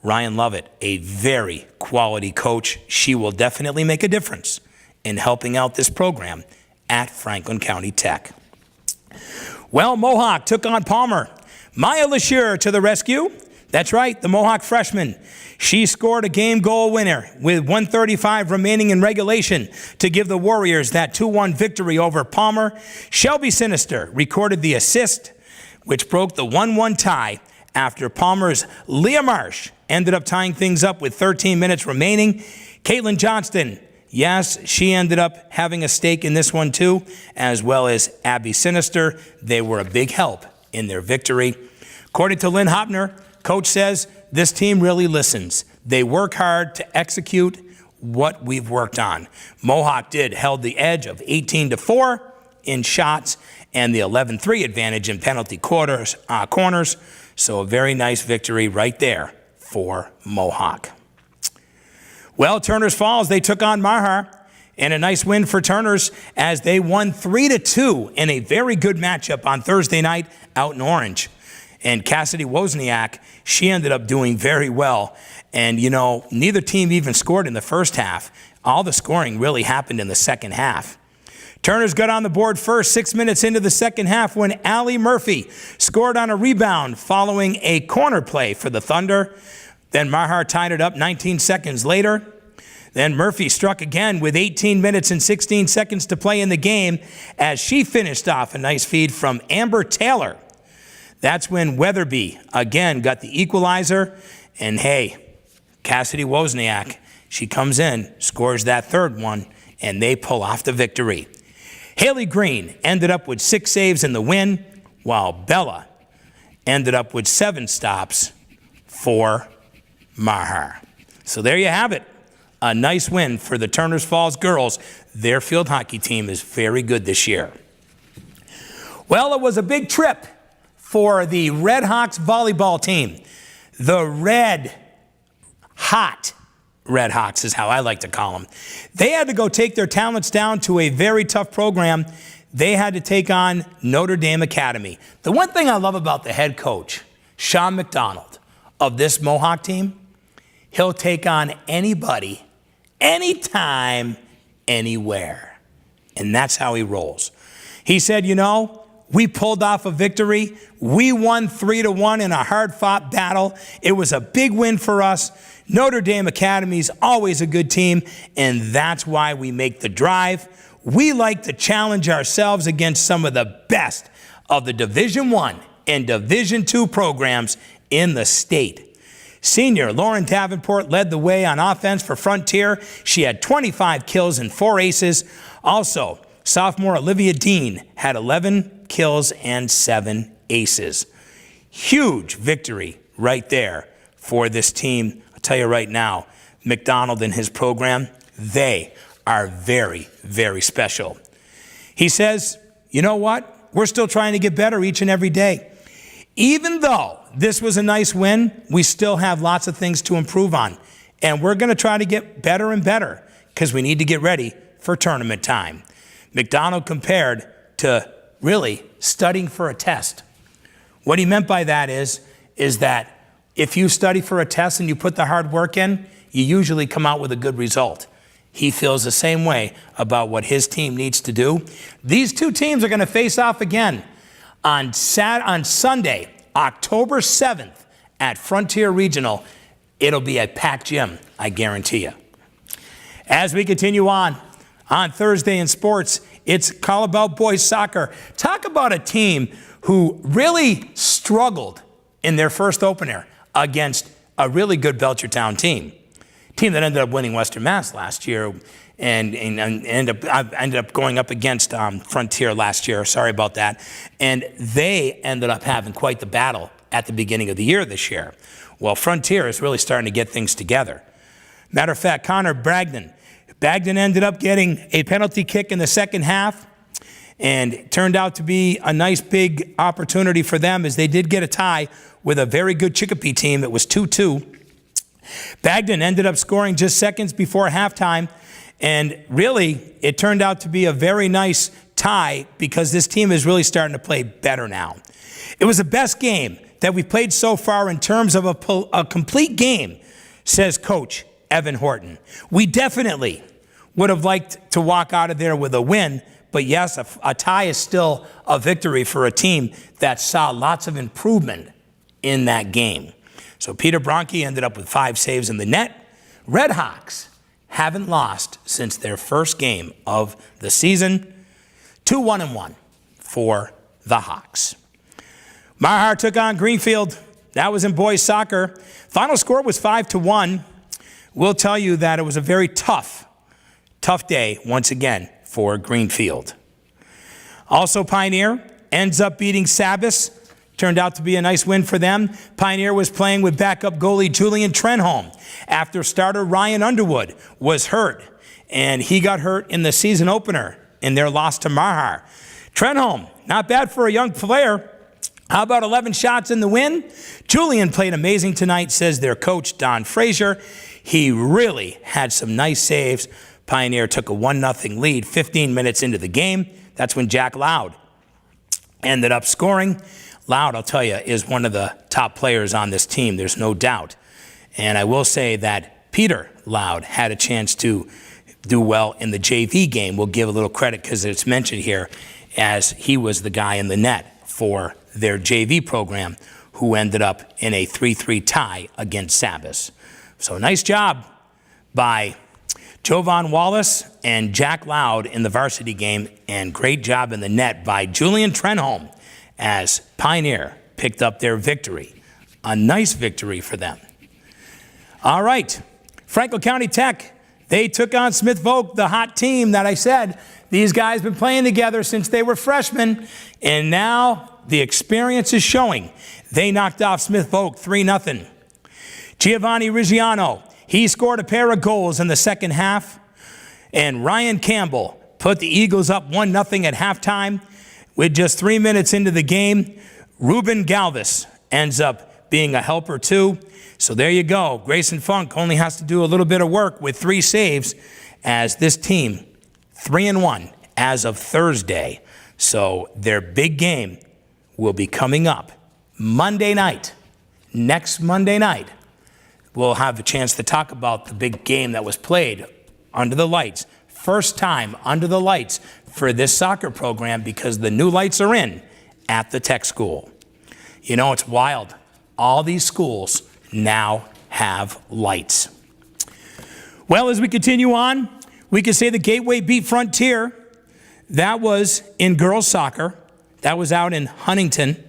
Ryan Lovett, a very quality coach. She will definitely make a difference in helping out this program at Franklin County Tech. Well, Mohawk took on Palmer. Maya Lashure to the rescue. That's right, the Mohawk freshman. She scored a game goal winner with 1:35 remaining in regulation to give the Warriors that 2-1 victory over Palmer. Shelby Sinister recorded the assist, which broke the 1-1 tie after Palmer's Leah Marsh ended up tying things up with 13 minutes remaining. Caitlin Johnston, yes, she ended up having a stake in this one too, as well as Abby Sinister. They were a big help in their victory. According to Lynn Hopner, coach says this team really listens. They work hard to execute what we've worked on. Mohawk held the edge of 18-4 in shots and the 11-3 advantage in penalty corners. So a very nice victory right there for Mohawk. Well, Turners Falls, they took on Mahar, and a nice win for Turners as they won 3-2 in a very good matchup on Thursday night out in Orange. And Cassidy Wozniak, she ended up doing very well. And, neither team even scored in the first half. All the scoring really happened in the second half. Turner's got on the board first, 6 minutes into the second half, when Allie Murphy scored on a rebound following a corner play for the Thunder. Then Maher tied it up 19 seconds later. Then Murphy struck again with 18 minutes and 16 seconds to play in the game as she finished off a nice feed from Amber Taylor. That's when Weatherby again got the equalizer. And hey, Cassidy Wozniak, she comes in, scores that third one, and they pull off the victory. Haley Green ended up with 6 saves in the win, while Bella ended up with 7 stops for Maher. So there you have it. A nice win for the Turners Falls girls. Their field hockey team is very good this year. Well, it was a big trip for the Redhawks volleyball team. The Red Hot Redhawks is how I like to call them. They had to go take their talents down to a very tough program. They had to take on Notre Dame Academy. The one thing I love about the head coach, Sean McDonald, of this Mohawk team, he'll take on anybody, anytime, anywhere. And that's how he rolls. He said, we pulled off a victory. We won 3-1 in a hard-fought battle. It was a big win for us. Notre Dame Academy is always a good team, and that's why we make the drive. We like to challenge ourselves against some of the best of the Division I and Division II programs in the state. Senior Lauren Davenport led the way on offense for Frontier. She had 25 kills and 4 aces. Also, sophomore Olivia Dean had 11 kills and 7 aces. Huge victory right there for this team. I'll tell you right now, McDonald and his program, they are very, very special. He says, you know what? We're still trying to get better each and every day. Even though this was a nice win, we still have lots of things to improve on. And we're going to try to get better and better because we need to get ready for tournament time. McDonald compared to really studying for a test. What he meant by that is that if you study for a test and you put the hard work in, you usually come out with a good result. He feels the same way about what his team needs to do. These two teams are going to face off again on Sunday, October 7th at Frontier Regional. It'll be a packed gym, I guarantee you. As we continue on Thursday in sports, it's all about boys soccer. Talk about a team who really struggled in their first opener against a really good Belchertown team that ended up winning Western Mass last year and ended up going up against Frontier last year. Sorry about that. And they ended up having quite the battle at the beginning of the year this year. Well, Frontier is really starting to get things together. Matter of fact, Connor Bragdon ended up getting a penalty kick in the second half, and it turned out to be a nice big opportunity for them as they did get a tie with a very good Chicopee team. It was 2-2. Bagdon ended up scoring just seconds before halftime, and really it turned out to be a very nice tie because this team is really starting to play better now. It was the best game that we played so far in terms of a complete game, says Coach Evan Horton. We definitely would have liked to walk out of there with a win, but yes, a tie is still a victory for a team that saw lots of improvement in that game. So Peter Bronke ended up with 5 saves in the net. Redhawks haven't lost since their first game of the season. 2-1-1 for the Hawks. Maher took on Greenfield. That was in boys soccer. Final score was 5-1. We'll tell you that it was a very tough day once again for Greenfield. Also, Pioneer ends up beating Sabas. Turned out to be a nice win for them. Pioneer was playing with backup goalie Julian Trenholm after starter Ryan Underwood was hurt, and he got hurt in the season opener in their loss to Maher. Trenholm, not bad for a young player. How about 11 shots in the win? Julian played amazing tonight, says their coach, Don Frazier. He really had some nice saves. Pioneer took a 1-0 lead 15 minutes into the game. That's when Jack Loud ended up scoring. Loud, I'll tell you, is one of the top players on this team. There's no doubt. And I will say that Peter Loud had a chance to do well in the JV game. We'll give a little credit because it's mentioned here as he was the guy in the net for their JV program who ended up in a 3-3 tie against Sabas. So nice job by Jovan Wallace and Jack Loud in the varsity game, and great job in the net by Julian Trenholm as Pioneer picked up their victory. A nice victory for them. All right, Franklin County Tech, they took on Smith Voke, the hot team that I said. These guys been playing together since they were freshmen, and now the experience is showing. They knocked off Smith Voke 3-0. Giovanni Reggiano, he scored a pair of goals in the second half, and Ryan Campbell put the Eagles up 1-0 at halftime. With just 3 minutes into the game, Ruben Galvis ends up being a helper too. So there you go. Grayson Funk only has to do a little bit of work with 3 saves as this team 3-1 as of Thursday. So their big game will be coming up Monday night. Next Monday night, we'll have a chance to talk about the big game that was played under the lights. First time under the lights for this soccer program because the new lights are in at the tech school. You know, it's wild. All these schools now have lights. Well, as we continue on, we can say the Gateway beat Frontier. That was in girls soccer. That was out in Huntington,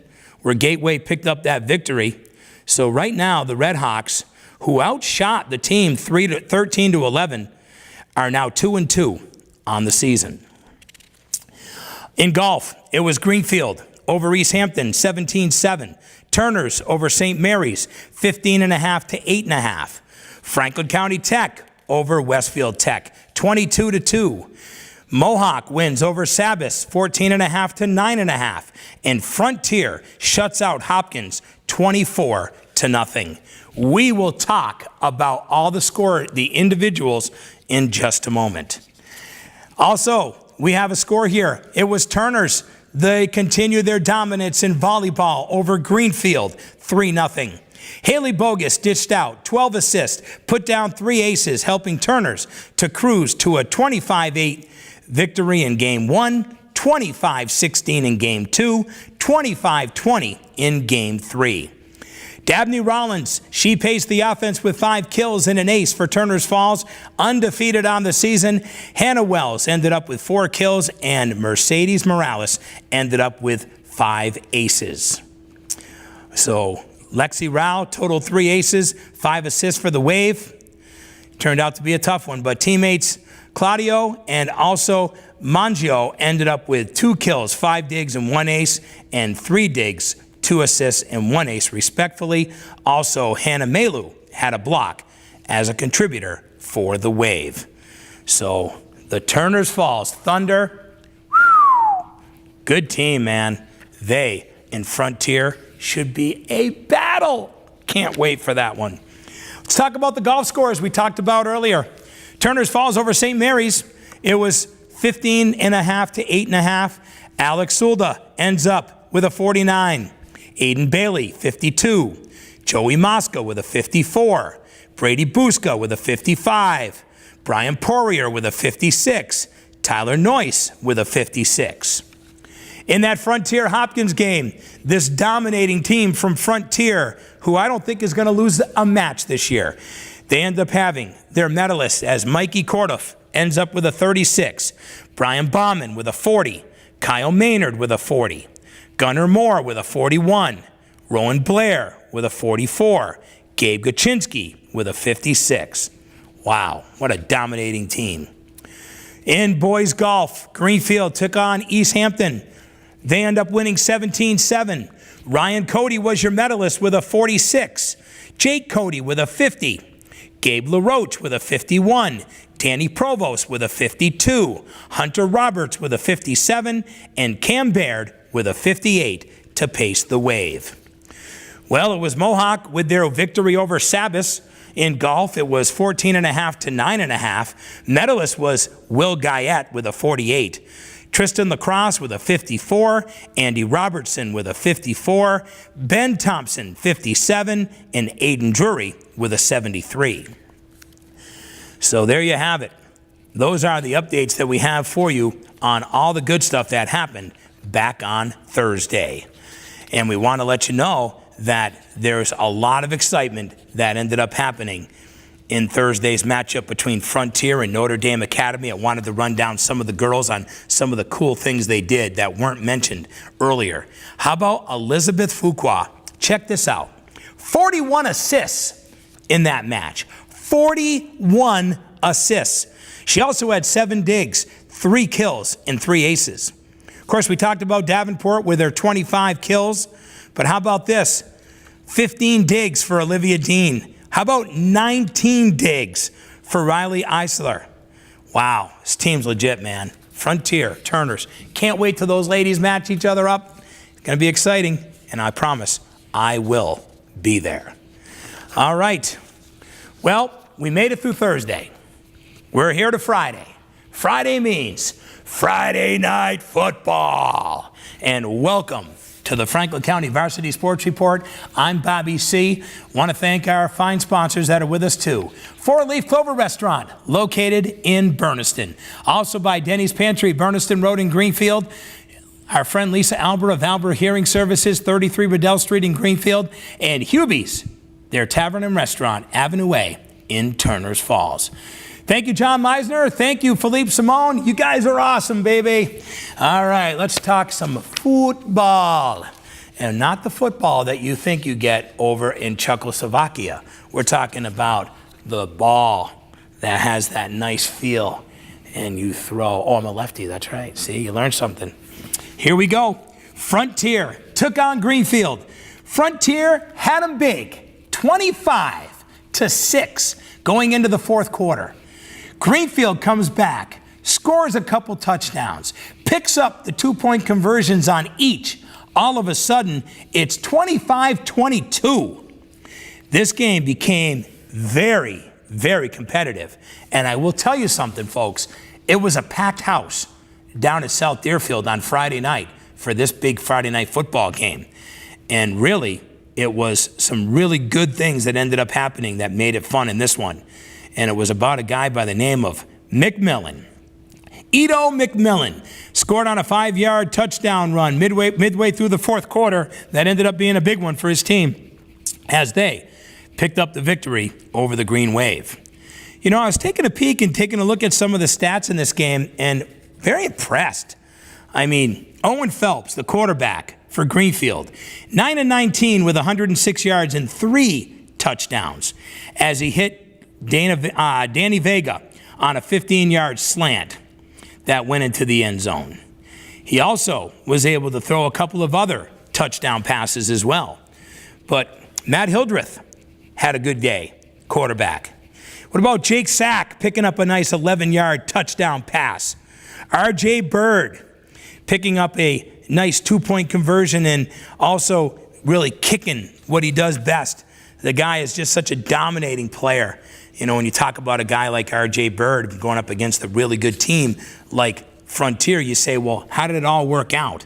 where Gateway picked up that victory. So right now, the Redhawks, who outshot the team 13-11, are now 2-2 on the season. In golf, it was Greenfield over East Hampton, 17-7. Turners over St. Mary's, 15.5 to 8.5. Franklin County Tech over Westfield Tech, 22-2. Mohawk wins over Sabas, 14.5 to 9.5. And Frontier shuts out Hopkins, 24-0. We will talk about all the individuals in just a moment. Also, we have a score here. It was Turners. They continue their dominance in volleyball over Greenfield, 3-0. Haley Bogus dished out 12 assists, put down 3 aces, helping Turners to cruise to a 25-8 victory in Game 1, 25-16 in Game 2, 25-20 in Game 3. Dabney Rollins, she paced the offense with 5 kills and an ace for Turners Falls, undefeated on the season. Hannah Wells ended up with 4 kills, and Mercedes Morales ended up with 5 aces. So Lexi Rao totaled 3 aces, 5 assists for the Wave. Turned out to be a tough one, but teammates Claudio and also Mangio ended up with 2 kills, 5 digs and 1 ace, and 3 digs, 2 assists, and 1 ace, respectfully. Also, Hannah Melu had a block as a contributor for the Wave. So, the Turners Falls Thunder, good team, man. They, in Frontier, should be a battle. Can't wait for that one. Let's talk about the golf scores we talked about earlier. Turners Falls over St. Mary's. It was 15.5 to 8.5. Alex Sulda ends up with a 49. Aiden Bailey, 52. Joey Mosca with a 54. Brady Buska with a 55. Brian Poirier with a 56. Tyler Noyce with a 56. In that Frontier Hopkins game, this dominating team from Frontier, who I don't think is going to lose a match this year, they end up having their medalists as Mikey Kordoff ends up with a 36. Brian Bauman with a 40. Kyle Maynard with a 40. Gunnar Moore with a 41. Rowan Blair with a 44. Gabe Gaczynski with a 56. Wow, what a dominating team. In boys golf, Greenfield took on East Hampton. They end up winning 17-7. Ryan Cody was your medalist with a 46. Jake Cody with a 50. Gabe LaRoche with a 51. Danny Provost with a 52. Hunter Roberts with a 57. And Cam Baird with a 58 to pace the Wave. Well, it was Mohawk with their victory over Sabas. In golf, it was 14.5 to 9.5. Medalist was Will Guyette with a 48. Tristan Lacrosse with a 54, Andy Robertson with a 54, Ben Thompson 57, and Aiden Drury with a 73. So there you have it. Those are the updates that we have for you on all the good stuff that happened back on Thursday. And we want to let you know that there's a lot of excitement that ended up happening in Thursday's matchup between Frontier and Notre Dame Academy. I wanted to run down some of the girls on some of the cool things they did that weren't mentioned earlier. How about Elizabeth Fuqua? Check this out. 41 assists in that match. 41 assists. She also had 7 digs, 3 kills, and 3 aces. Of course, we talked about Davenport with her 25 kills, but how about this? 15 digs for Olivia Dean. How about 19 digs for Riley Eisler? Wow, this team's legit, man. Frontier, Turners. Can't wait till those ladies match each other up. It's going to be exciting, and I promise I will be there. All right. Well, we made it through Thursday. We're here to Friday. Friday means Friday Night Football. And welcome to the Franklin County Varsity Sports Report. I'm Bobby C. Want to thank our fine sponsors that are with us too. Four Leaf Clover Restaurant, located in Berniston. Also by Denny's Pantry, Berniston Road in Greenfield. Our friend Lisa Albert of Albert Hearing Services, 33 Riddell Street in Greenfield. And Hubie's, their tavern and restaurant, Avenue A in Turners Falls. Thank you, John Meisner. Thank you, Philippe Simone. You guys are awesome, baby. All right, let's talk some football. And not the football that you think you get over in Czechoslovakia. We're talking about the ball that has that nice feel. And you throw. Oh, I'm a lefty. That's right. See, you learned something. Here we go. Frontier took on Greenfield. Frontier had them big, 25-6 going into the fourth quarter. Greenfield comes back, scores a couple touchdowns, picks up the 2-point conversions on each. All of a sudden, it's 25-22. This game became very, very competitive. And I will tell you something, folks. It was a packed house down at South Deerfield on Friday night for this big Friday night football game. And really, it was some really good things that ended up happening that made it fun in this one. And it was about a guy by the name of McMillan. Edo McMillan scored on a 5-yard touchdown run midway through the fourth quarter. That ended up being a big one for his team as they picked up the victory over the Green Wave. You know, I was taking a peek and taking a look at some of the stats in this game and very impressed. I mean, Owen Phelps, the quarterback for Greenfield, 9-19 with 106 yards and 3 touchdowns as he hit Danny Vega on a 15-yard slant that went into the end zone. He also was able to throw a couple of other touchdown passes as well. But Matt Hildreth had a good day, quarterback. What about Jake Sack picking up a nice 11-yard touchdown pass? R.J. Bird picking up a nice 2-point conversion and also really kicking what he does best. The guy is just such a dominating player. You know, when you talk about a guy like R.J. Bird going up against a really good team like Frontier, you say, well, how did it all work out?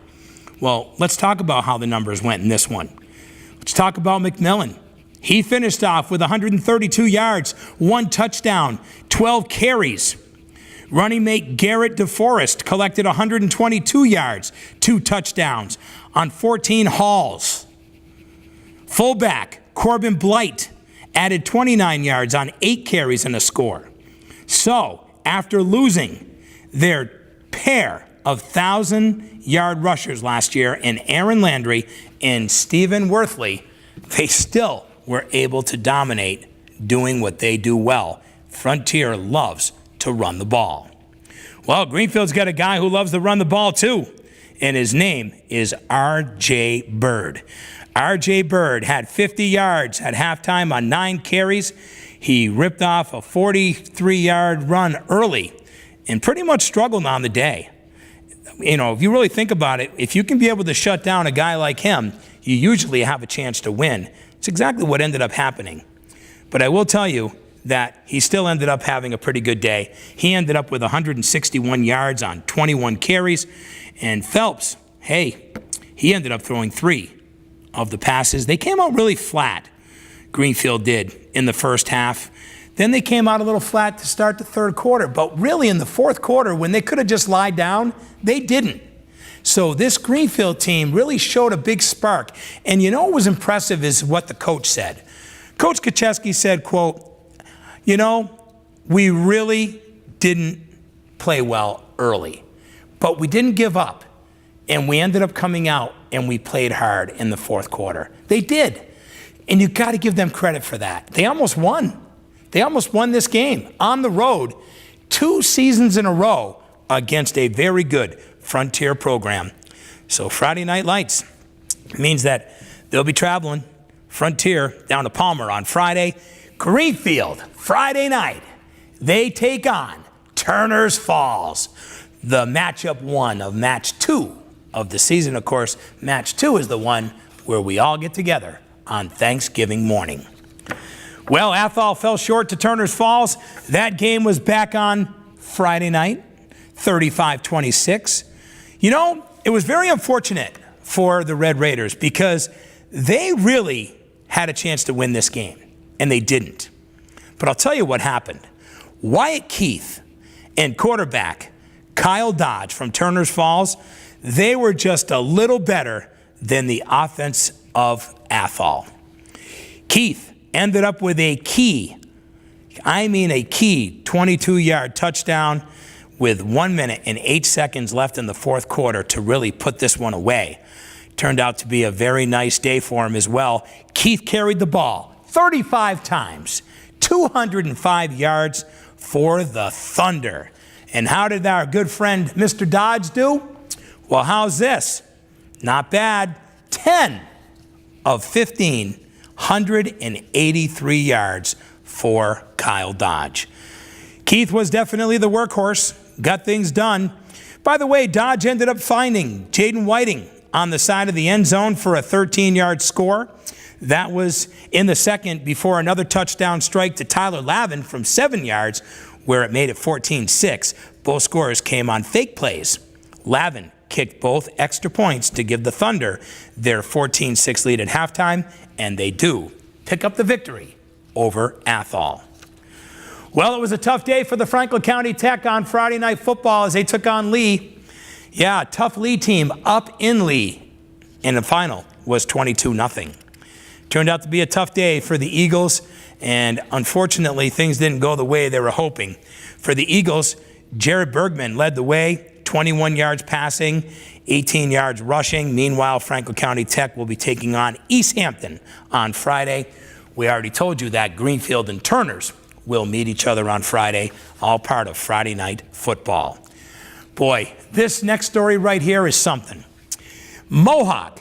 Well, let's talk about how the numbers went in this one. Let's talk about McMillan. He finished off with 132 yards, 1 touchdown, 12 carries. Running mate Garrett DeForest collected 122 yards, 2 touchdowns on 14 hauls. Fullback Corbin Blight added 29 yards on 8 carries and a score. So, after losing their pair of 1,000-yard rushers last year in Aaron Landry and Stephen Worthley, they still were able to dominate doing what they do well. Frontier loves to run the ball. Well, Greenfield's got a guy who loves to run the ball too, and his name is R.J. Bird. R.J. Bird had 50 yards at halftime on 9 carries. He ripped off a 43-yard run early and pretty much struggled on the day. You know, if you really think about it, if you can be able to shut down a guy like him, you usually have a chance to win. It's exactly what ended up happening. But I will tell you that he still ended up having a pretty good day. He ended up with 161 yards on 21 carries. And Phelps, hey, he ended up throwing 3 of the passes. They came out really flat, Greenfield did, in the first half. Then they came out a little flat to start the third quarter. But really in the fourth quarter, when they could have just lied down, they didn't. So this Greenfield team really showed a big spark. And you know what was impressive is what the coach said. Coach Kacheski said, quote, you know, we really didn't play well early, but we didn't give up. And we ended up coming out and we played hard in the fourth quarter. They did. And you got to give them credit for that. They almost won. They almost won this game on the road 2 seasons in a row against a very good Frontier program. So Friday Night Lights means that they'll be traveling Frontier down to Palmer on Friday. Greenfield, Friday night, they take on Turner's Falls. The matchup 1 of match 2 of the season. Of course, match 2 is the one where we all get together on Thanksgiving morning. Well, Athol fell short to Turner's Falls. That game was back on Friday night, 35-26. You know, it was very unfortunate for the Red Raiders because they really had a chance to win this game, and they didn't. But I'll tell you what happened. Wyatt Keith and quarterback Kyle Dodge from Turner's Falls, they were just a little better than the offense of Athol. Keith ended up with a key 22-yard touchdown with 1 minute and 8 seconds left in the fourth quarter to really put this one away. Turned out to be a very nice day for him as well. Keith carried the ball 35 times, 205 yards for the Thunder. And how did our good friend Mr. Dodge do? Well, how's this? Not bad. 10 of 15, 183 yards for Kyle Dodge. Keith was definitely the workhorse, got things done. By the way, Dodge ended up finding Jaden Whiting on the side of the end zone for a 13-yard score. That was in the second before another touchdown strike to Tyler Lavin from 7 yards, where it made it 14-6. Both scores came on fake plays. Lavin kicked both extra points to give the Thunder their 14-6 lead at halftime, and they do pick up the victory over Athol. Well, it was a tough day for the Franklin County Tech on Friday Night Football as they took on Lee. Yeah, tough Lee team up in Lee, and the final was 22-0. Turned out to be a tough day for the Eagles, and unfortunately, things didn't go the way they were hoping. For the Eagles, Jared Bergman led the way, 21 yards passing, 18 yards rushing. Meanwhile, Franklin County Tech will be taking on East Hampton on Friday. We already told you that Greenfield and Turners will meet each other on Friday, all part of Friday Night Football. Boy, this next story right here is something. Mohawk,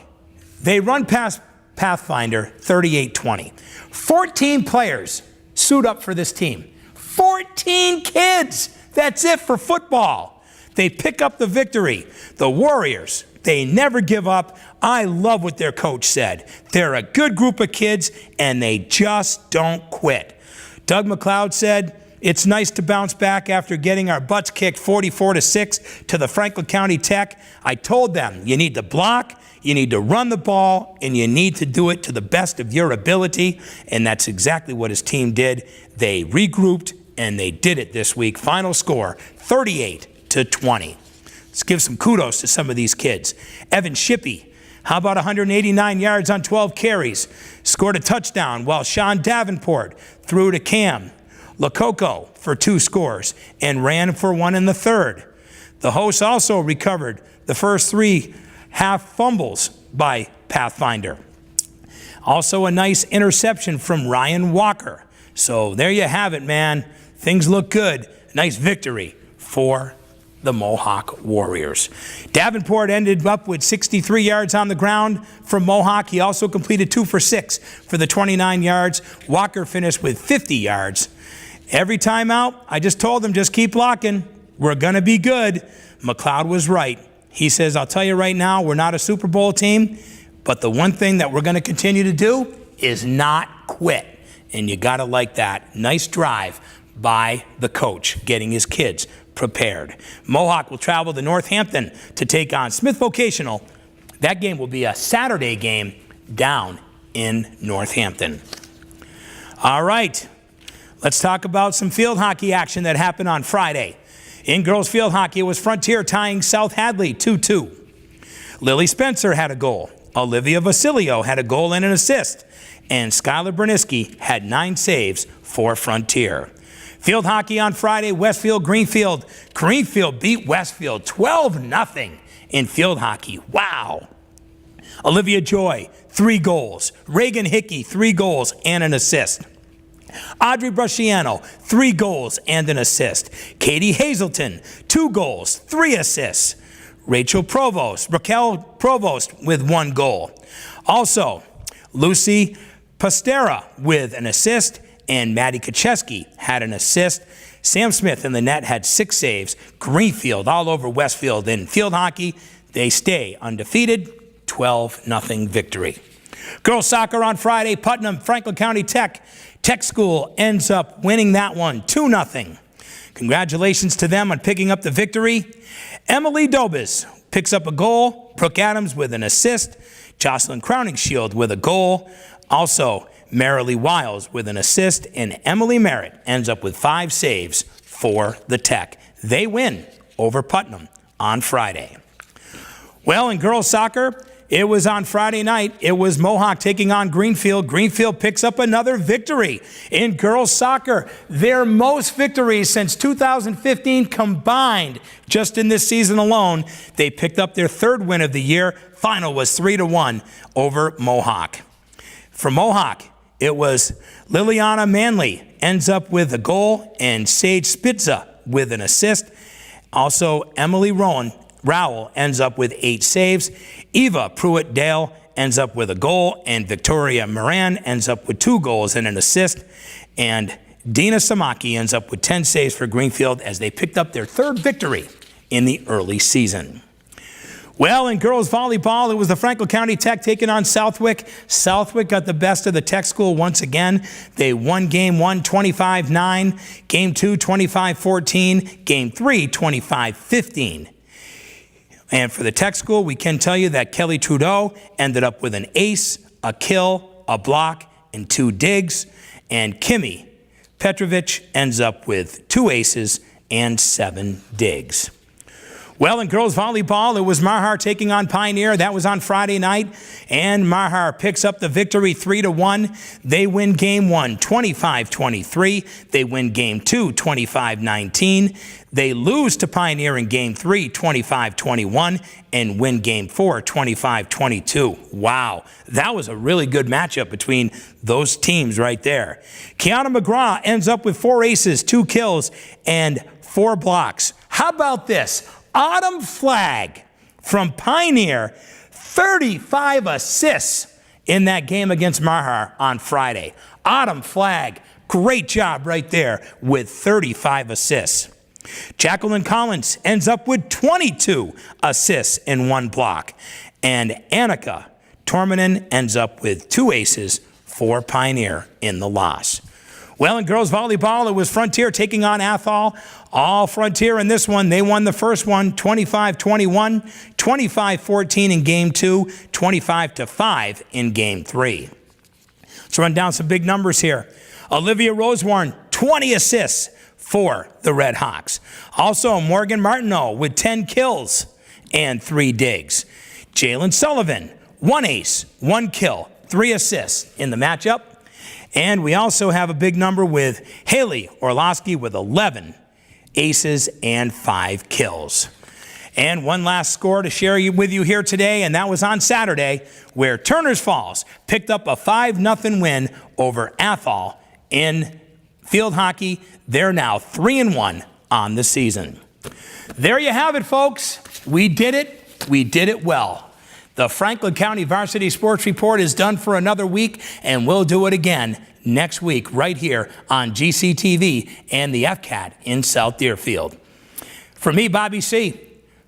they run past Pathfinder 38-20. 14 players suit up for this team. 14 kids. That's it for football. They pick up the victory. The Warriors, they never give up. I love what their coach said. They're a good group of kids, and they just don't quit. Doug McLeod said, it's nice to bounce back after getting our butts kicked 44-6 to the Franklin County Tech. I told them, you need to block, you need to run the ball, and you need to do it to the best of your ability. And that's exactly what his team did. They regrouped, and they did it this week. Final score, 38-20. Let's give some kudos to some of these kids. Evan Shippey, how about 189 yards on 12 carries? Scored a touchdown, while Sean Davenport threw to Cam Lococo for 2 scores and ran for 1 in the third. The hosts also recovered the first 3 half fumbles by Pathfinder. Also a nice interception from Ryan Walker. So there you have it, man. Things look good. Nice victory for the Mohawk Warriors. Davenport ended up with 63 yards on the ground from Mohawk. He also completed 2 for 6 for the 29 yards. Walker finished with 50 yards. Every time out, I just told them, just keep blocking. We're going to be good. McLeod was right. He says, I'll tell you right now, we're not a Super Bowl team, but the one thing that we're going to continue to do is not quit. and you got to like that. Nice drive by the coach, getting his kids prepared. Mohawk will travel to Northampton to take on Smith Vocational. That game will be a Saturday game down in Northampton. All right, let's talk about some field hockey action that happened on Friday. In girls field hockey, it was Frontier tying South Hadley 2-2. Lily Spencer had a goal. Olivia Vasilio had a goal and an assist. And Skylar Berniski had 9 saves for Frontier. Field hockey on Friday, Westfield, Greenfield. Greenfield beat Westfield 12-0 in field hockey. Wow. Olivia Joy, 3 goals. Reagan Hickey, 3 goals and an assist. Audrey Brusciano, 3 goals and an assist. Katie Hazelton, 2 goals, 3 assists. Raquel Provost with 1 goal. Also, Lucy Pastera with an assist, and Maddie Kacheski had an assist. Sam Smith in the net had 6 saves. Greenfield all over Westfield in field hockey. They stay undefeated, 12-0 victory. Girls soccer on Friday, Putnam, Franklin County Tech School ends up winning that one 2-0. Congratulations to them on picking up the victory. Emily Dobis picks up a goal. Brooke Adams with an assist. Jocelyn Crowningshield with a goal. Also, Marilee Wiles with an assist. And Emily Merritt ends up with 5 saves for the Tech. They win over Putnam on Friday. Well, in girls soccer, it was on Friday night. It was Mohawk taking on Greenfield. Greenfield picks up another victory in girls soccer. Their most victories since 2015 combined just in this season alone. They picked up their 3rd win of the year. Final was 3-1 over Mohawk. For Mohawk, it was Liliana Manley ends up with a goal and Sage Spitza with an assist. Also, Emily Rowell ends up with 8 saves. Eva Pruitt-Dale ends up with a goal, and Victoria Moran ends up with 2 goals and an assist. And Dina Samaki ends up with 10 saves for Greenfield as they picked up their 3rd victory in the early season. Well, in girls volleyball, it was the Franklin County Tech taking on Southwick. Southwick got the best of the Tech school once again. They won game 1, 25-9, game 2, 25-14, game 3, 25-15. And for the Tech school, we can tell you that Kelly Trudeau ended up with an ace, a kill, a block, and 2 digs. And Kimmy Petrovich ends up with 2 aces and 7 digs. Well, in girls volleyball, it was Marhar taking on Pioneer. That was on Friday night. And Marhar picks up the victory 3-1. They win game 1, 25-23. They win game 2, 25-19. They lose to Pioneer in game 3, 25-21, and win game 4, 25-22. Wow, that was a really good matchup between those teams right there. Kiana McGraw ends up with 4 aces, 2 kills, and 4 blocks. How about this? Autumn Flagg from Pioneer, 35 assists in that game against Marhar on Friday. Autumn Flagg, great job right there with 35 assists. Jacqueline Collins ends up with 22 assists and 1 block. And Annika Tormanen ends up with 2 aces for Pioneer in the loss. Well, in girls volleyball, it was Frontier taking on Athol. All Frontier in this one. They won the first one, 25-21, 25-14 in game 2, 25-5 in game 3. Let's run down some big numbers here. Olivia Rosewarne, 20 assists for the Redhawks. Also, Morgan Martineau with 10 kills and 3 digs. Jalen Sullivan, 1 ace, 1 kill, 3 assists in the matchup. And we also have a big number with Haley Orlowski with 11 aces and 5 kills. And one last score to share with you here today, and that was on Saturday, where Turners Falls picked up a 5-0 win over Athol in field hockey. They're now 3-1 on the season. There you have it, folks. We did it. We did it well. The Franklin County Varsity Sports Report is done for another week, and we'll do it again next week right here on GCTV and the FCAT in South Deerfield. For me, Bobby C.,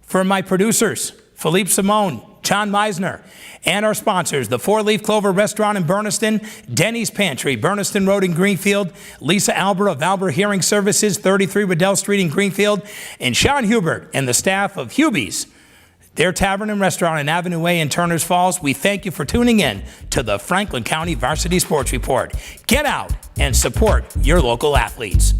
for my producers, Philippe Simone, John Meisner. And our sponsors, the Four Leaf Clover Restaurant in Berniston, Denny's Pantry, Berniston Road in Greenfield, Lisa Albert of Albert Hearing Services, 33 Riddell Street in Greenfield, and Sean Hubert and the staff of Hubie's, their tavern and restaurant on Avenue Way in Turners Falls. We thank you for tuning in to the Franklin County Varsity Sports Report. Get out and support your local athletes.